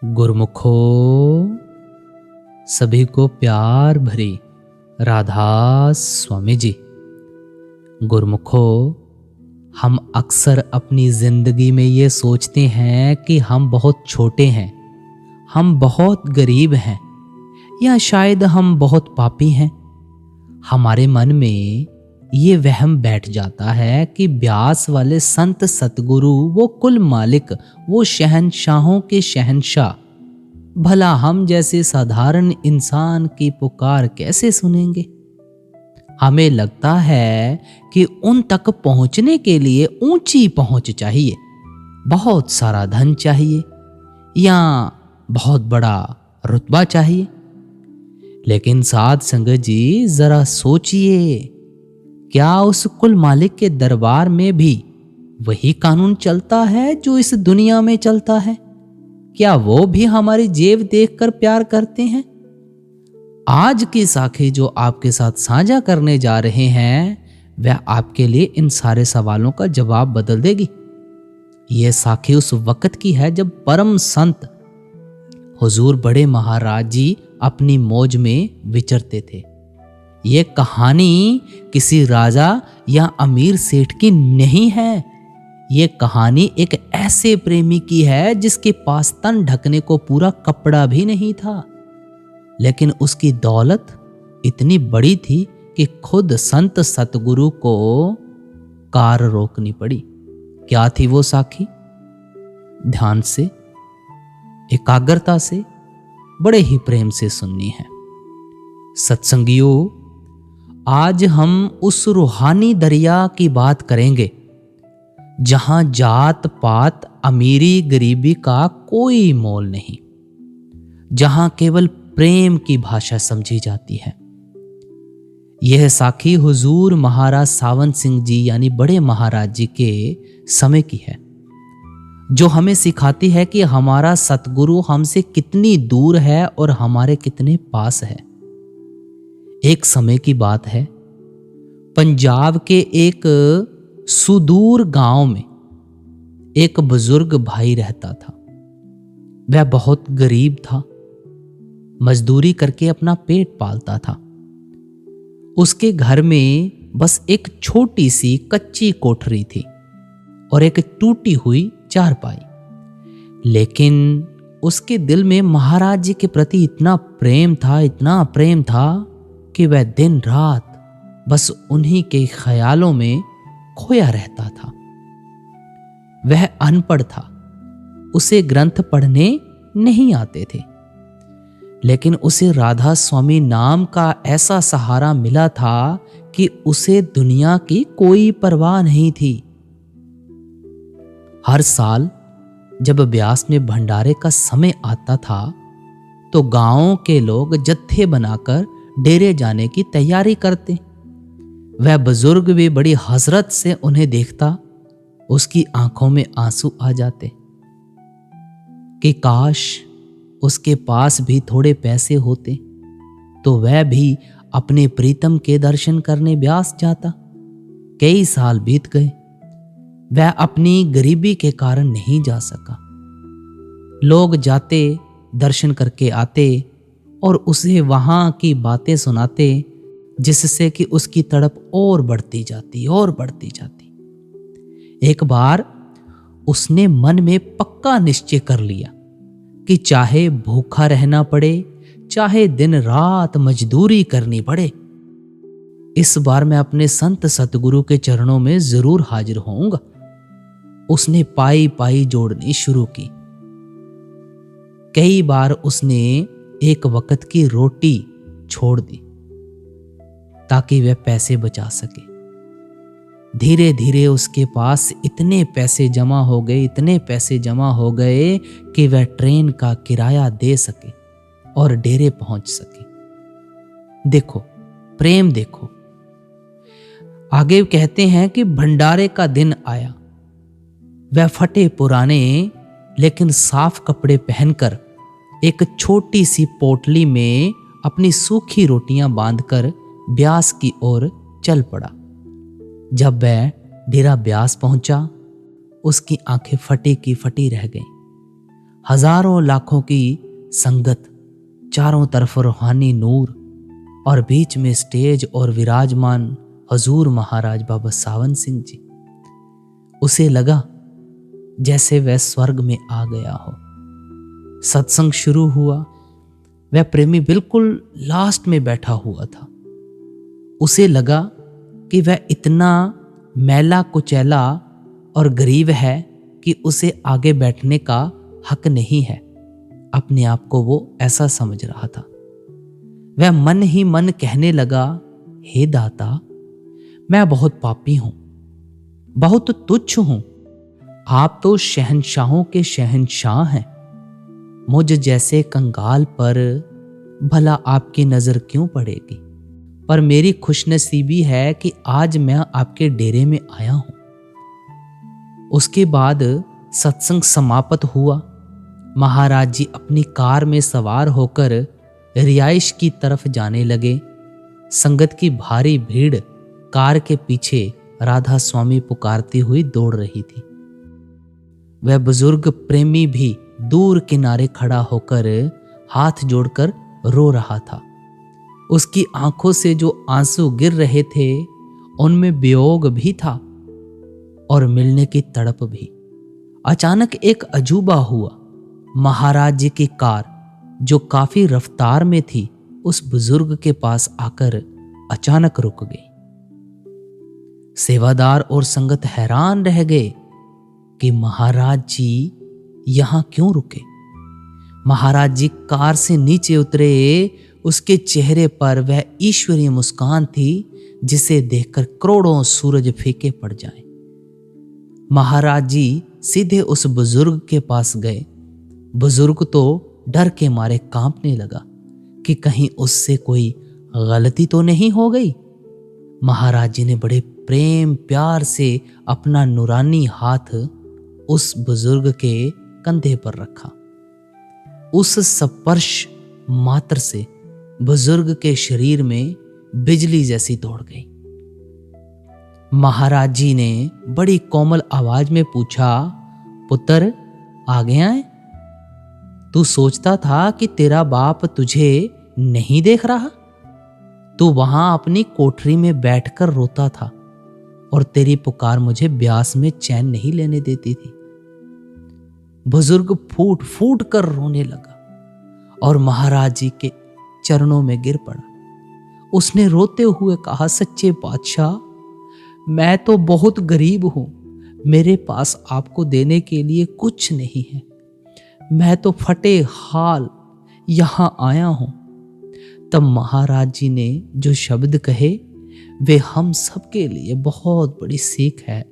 गुरुमुखो, सभी को प्यार भरी राधा स्वामी जी। गुरुमुखो, हम अक्सर अपनी ज़िंदगी में ये सोचते हैं कि हम बहुत छोटे हैं, हम बहुत गरीब हैं, या शायद हम बहुत पापी हैं। हमारे मन में ये वहम बैठ जाता है कि ब्यास वाले संत सतगुरु, वो कुल मालिक, वो शहंशाहों के शहंशाह, भला हम जैसे साधारण इंसान की पुकार कैसे सुनेंगे। हमें लगता है कि उन तक पहुंचने के लिए ऊंची पहुंच चाहिए, बहुत सारा धन चाहिए, या बहुत बड़ा रुतबा चाहिए। लेकिन साध संगत जी, जरा सोचिए, क्या उस कुल मालिक के दरबार में भी वही कानून चलता है जो इस दुनिया में चलता है? क्या वो भी हमारी जेब देखकर प्यार करते हैं? आज की साखी जो आपके साथ साझा करने जा रहे हैं, वह आपके लिए इन सारे सवालों का जवाब बदल देगी। यह साखी उस वक्त की है जब परम संत हुजूर बड़े महाराज जी अपनी मौज में विचरते थे। ये कहानी किसी राजा या अमीर सेठ की नहीं है। ये कहानी एक ऐसे प्रेमी की है जिसके पास तन ढकने को पूरा कपड़ा भी नहीं था, लेकिन उसकी दौलत इतनी बड़ी थी कि खुद संत सतगुरु को कार रोकनी पड़ी। क्या थी वो साखी? ध्यान से, एकाग्रता से, बड़े ही प्रेम से सुननी है। सत्संगियों, आज हम उस रूहानी दरिया की बात करेंगे जहां जात पात, अमीरी गरीबी का कोई मोल नहीं, जहां केवल प्रेम की भाषा समझी जाती है। यह साखी हुजूर महाराज सावंत सिंह जी यानी बड़े महाराज जी के समय की है, जो हमें सिखाती है कि हमारा सतगुरु हमसे कितनी दूर है और हमारे कितने पास है। एक समय की बात है, पंजाब के एक सुदूर गांव में एक बुजुर्ग भाई रहता था। वह बहुत गरीब था, मजदूरी करके अपना पेट पालता था। उसके घर में बस एक छोटी सी कच्ची कोठरी थी और एक टूटी हुई चारपाई। लेकिन उसके दिल में महाराज जी के प्रति इतना प्रेम था, इतना प्रेम था कि वह दिन रात बस उन्हीं के ख्यालों में खोया रहता था। वह अनपढ़ था, उसे ग्रंथ पढ़ने नहीं आते थे, लेकिन उसे राधा स्वामी नाम का ऐसा सहारा मिला था कि उसे दुनिया की कोई परवाह नहीं थी। हर साल जब ब्यास में भंडारे का समय आता था, तो गांव के लोग जत्थे बनाकर डेरे जाने की तैयारी करते। वह बुजुर्ग भी बड़ी हसरत से उन्हें देखता, उसकी आंखों में आंसू आ जाते कि काश उसके पास भी थोड़े पैसे होते तो वह भी अपने प्रीतम के दर्शन करने ब्यास जाता। कई साल बीत गए, वह अपनी गरीबी के कारण नहीं जा सका। लोग जाते, दर्शन करके आते और उसे वहां की बातें सुनाते, जिससे कि उसकी तड़प और बढ़ती जाती और बढ़ती जाती। एक बार उसने मन में पक्का निश्चय कर लिया कि चाहे भूखा रहना पड़े, चाहे दिन रात मजदूरी करनी पड़े, इस बार मैं अपने संत सतगुरु के चरणों में जरूर हाजिर होऊंगा। उसने पाई पाई जोड़नी शुरू की। कई बार उसने एक वक्त की रोटी छोड़ दी ताकि वह पैसे बचा सके। धीरे धीरे उसके पास इतने पैसे जमा हो गए, इतने पैसे जमा हो गए कि वह ट्रेन का किराया दे सके और डेरे पहुंच सके। देखो प्रेम, देखो। आगे कहते हैं कि भंडारे का दिन आया। वह फटे पुराने लेकिन साफ कपड़े पहनकर एक छोटी सी पोटली में अपनी सूखी रोटियां बांधकर ब्यास की ओर चल पड़ा। जब वह डेरा ब्यास पहुंचा, उसकी आंखें फटी की फटी रह गईं। हजारों लाखों की संगत, चारों तरफ रूहानी नूर और बीच में स्टेज और विराजमान हजूर महाराज बाबा सावन सिंह जी। उसे लगा जैसे वह स्वर्ग में आ गया हो। सत्संग शुरू हुआ। वह प्रेमी बिल्कुल लास्ट में बैठा हुआ था। उसे लगा कि वह इतना मैला कुचैला और गरीब है कि उसे आगे बैठने का हक नहीं है। अपने आप को वो ऐसा समझ रहा था। वह मन ही मन कहने लगा, हे दाता, मैं बहुत पापी हूं, बहुत तुच्छ हूं। आप तो शहंशाहों के शहंशाह हैं। मुझ जैसे कंगाल पर भला आपकी नजर क्यों पड़ेगी? पर मेरी खुशनसीबी है कि आज मैं आपके डेरे में आया हूं। उसके बाद सत्संग समाप्त हुआ। महाराज जी अपनी कार में सवार होकर रिहाइश की तरफ जाने लगे। संगत की भारी भीड़ कार के पीछे राधा स्वामी पुकारती हुई दौड़ रही थी। वह बुजुर्ग प्रेमी भी दूर किनारे खड़ा होकर हाथ जोड़कर रो रहा था। उसकी आंखों से जो आंसू गिर रहे थे उनमें वियोग भी था और मिलने की तड़प भी। अचानक एक अजूबा हुआ। महाराज जी की कार, जो काफी रफ्तार में थी, उस बुजुर्ग के पास आकर अचानक रुक गई। सेवादार और संगत हैरान रह गए कि महाराज जी यहां क्यों रुके। महाराज जी कार से नीचे उतरे। उसके चेहरे पर वह ईश्वरीय मुस्कान थी जिसे देखकर करोड़ों सूरज फीके पड़ जाएं। महाराज जी सीधे उस बुजुर्ग के पास गए। बुजुर्ग तो डर के मारे कांपने लगा कि कहीं उससे कोई गलती तो नहीं हो गई। महाराज जी ने बड़े प्रेम प्यार से अपना नूरानी हाथ उस बुजुर्ग के कंधे पर रखा। उस स्पर्श मात्र से बुजुर्ग के शरीर में बिजली जैसी दौड़ गई। महाराज जी ने बड़ी कोमल आवाज में पूछा, पुत्र आ गया है? तू सोचता था कि तेरा बाप तुझे नहीं देख रहा? तू वहां अपनी कोठरी में बैठकर रोता था और तेरी पुकार मुझे ब्यास में चैन नहीं लेने देती थी। बुजुर्ग फूट फूट कर रोने लगा और महाराज जी के चरणों में गिर पड़ा। उसने रोते हुए कहा, सच्चे बादशाह, मैं तो बहुत गरीब हूं। मेरे पास आपको देने के लिए कुछ नहीं है। मैं तो फटे हाल यहां आया हूं। तब महाराज जी ने जो शब्द कहे वे हम सब के लिए बहुत बड़ी सीख है।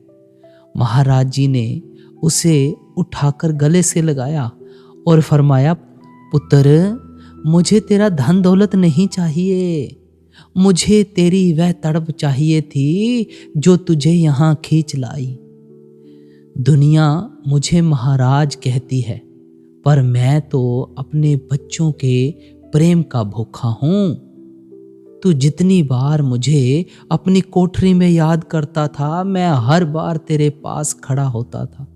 महाराज जी ने उसे उठाकर गले से लगाया और फरमाया, पुत्र, मुझे तेरा धन दौलत नहीं चाहिए। मुझे तेरी वह तड़प चाहिए थी जो तुझे यहां खींच लाई। दुनिया मुझे महाराज कहती है, पर मैं तो अपने बच्चों के प्रेम का भूखा हूं। तू जितनी बार मुझे अपनी कोठरी में याद करता था, मैं हर बार तेरे पास खड़ा होता था।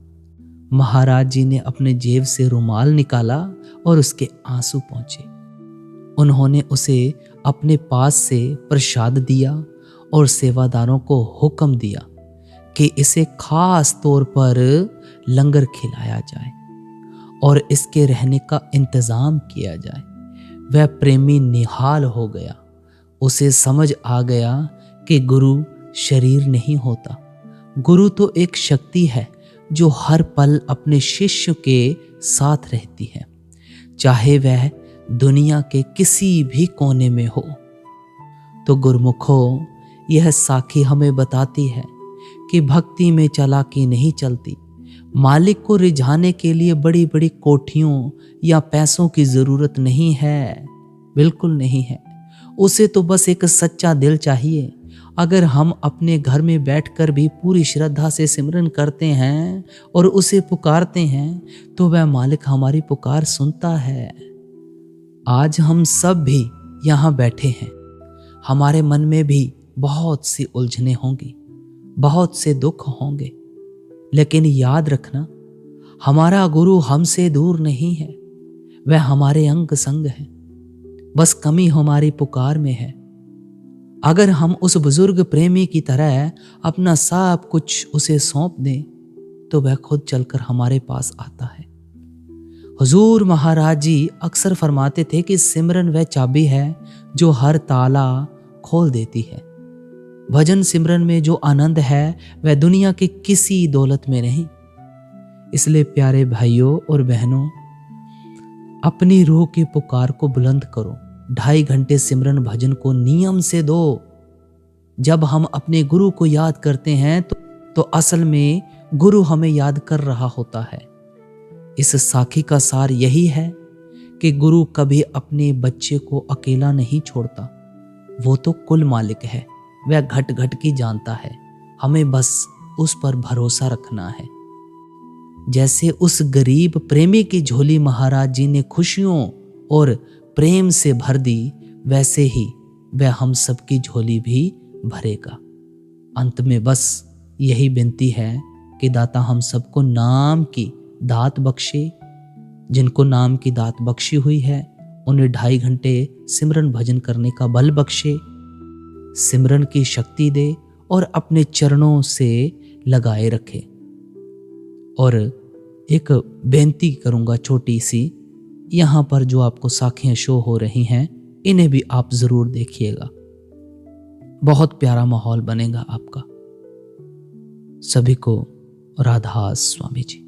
महाराज जी ने अपने जेब से रुमाल निकाला और उसके आंसू पोंछे। उन्होंने उसे अपने पास से प्रसाद दिया और सेवादारों को हुक्म दिया कि इसे खास तौर पर लंगर खिलाया जाए और इसके रहने का इंतजाम किया जाए। वह प्रेमी निहाल हो गया। उसे समझ आ गया कि गुरु शरीर नहीं होता। गुरु तो एक शक्ति है जो हर पल अपने शिष्य के साथ रहती है, चाहे वह दुनिया के किसी भी कोने में हो। तो गुरुमुखो, यह साखी हमें बताती है कि भक्ति में चालाकी नहीं चलती। मालिक को रिझाने के लिए बड़ी बड़ी कोठियों या पैसों की जरूरत नहीं है, बिल्कुल नहीं है। उसे तो बस एक सच्चा दिल चाहिए। अगर हम अपने घर में बैठकर भी पूरी श्रद्धा से सिमरन करते हैं और उसे पुकारते हैं, तो वह मालिक हमारी पुकार सुनता है। आज हम सब भी यहाँ बैठे हैं। हमारे मन में भी बहुत सी उलझने होंगी, बहुत से दुख होंगे, लेकिन याद रखना, हमारा गुरु हमसे दूर नहीं है, वह हमारे अंग संग है, बस कमी हमारी पुकार में है। अगर हम उस बुजुर्ग प्रेमी की तरह अपना सब कुछ उसे सौंप दें तो वह खुद चलकर हमारे पास आता है। हुजूर महाराज जी अक्सर फरमाते थे कि सिमरन वह चाबी है जो हर ताला खोल देती है। भजन सिमरन में जो आनंद है वह दुनिया की किसी दौलत में नहीं। इसलिए प्यारे भाइयों और बहनों, अपनी रूह की पुकार को बुलंद करो। 2.5 घंटे सिमरन भजन को नियम से दो। जब हम अपने गुरु को याद करते हैं तो असल में गुरु हमें याद कर रहा होता है। इस साखी का सार यही है कि गुरु कभी अपने बच्चे को अकेला नहीं छोड़ता। वो तो कुल मालिक है, वह घट घट की जानता है। हमें बस उस पर भरोसा रखना है। जैसे उस गरीब प्रेमी की झोली महाराज जी ने खुशियों और प्रेम से भर दी, वैसे ही वह हम सबकी झोली भी भरेगा। अंत में बस यही विनती है कि दाता हम सबको नाम की दात बख्शे। जिनको नाम की दात बख्शी हुई है उन्हें 2.5 घंटे सिमरन भजन करने का बल बख्शे, सिमरन की शक्ति दे और अपने चरणों से लगाए रखे। और एक बेनती करूंगा छोटी सी, यहाँ पर जो आपको साखियाँ शो हो रही हैं इन्हें भी आप ज़रूर देखिएगा। बहुत प्यारा माहौल बनेगा आपका। सभी को राधा स्वामी जी।